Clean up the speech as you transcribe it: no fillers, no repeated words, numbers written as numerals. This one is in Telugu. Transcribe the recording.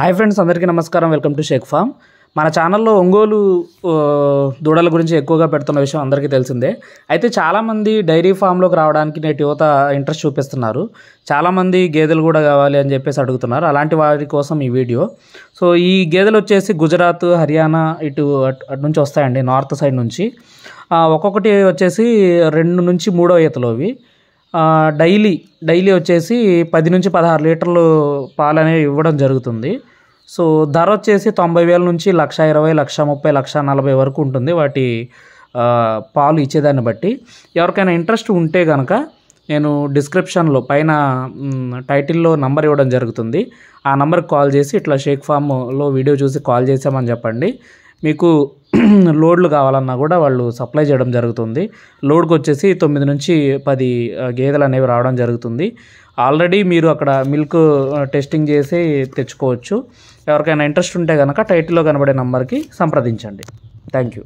హాయ్ ఫ్రెండ్స్, అందరికీ నమస్కారం. Welcome to Shaik farm. మన ఛానల్లో ఒంగోలు దూడల గురించి ఎక్కువగా పెడుతున్న విషయం అందరికీ తెలిసిందే. అయితే చాలామంది డైరీ ఫామ్లోకి రావడానికి నేటి యువత ఇంట్రెస్ట్ చూపిస్తున్నారు. చాలామంది గేదెలు కూడా కావాలి అని చెప్పేసి అడుగుతున్నారు. అలాంటి వారి కోసం ఈ వీడియో. సో ఈ గేదెలు వచ్చేసి గుజరాత్, హర్యానా అటు నుంచి వస్తాయండి, నార్త్ సైడ్ నుంచి. ఒక్కొక్కటి వచ్చేసి 2 నుంచి 3వ ఈతలోవి. డైలీ వచ్చేసి 10 నుంచి 16 లీటర్లు పాలు అనేవి ఇవ్వడం జరుగుతుంది. సో ధర వచ్చేసి 90,000 నుంచి 1,20,000, 1,30,000, 1,40,000 వరకు ఉంటుంది వాటి పాలు ఇచ్చేదాన్ని బట్టి. ఎవరికైనా ఇంట్రెస్ట్ ఉంటే కనుక నేను డిస్క్రిప్షన్లో పైన టైటిల్లో నంబర్ ఇవ్వడం జరుగుతుంది. ఆ నెంబర్కి కాల్ చేసి ఇట్లా షేక్ ఫామ్లో వీడియో చూసి కాల్ చేసామని చెప్పండి. మీకు లోడ్లు కావాలన్నా కూడా వాళ్ళు సప్లై చేయడం జరుగుతుంది. లోడ్కి వచ్చేసి 9 నుంచి 10 గేదెలు అనేవి రావడం జరుగుతుంది. ఆల్రెడీ మీరు అక్కడ మిల్క్ టెస్టింగ్ చేసి తెచ్చుకోవచ్చు. ఎవరికైనా ఇంట్రెస్ట్ ఉంటే కనుక టైటిల్లో కనబడే నెంబర్కి సంప్రదించండి. Thank you.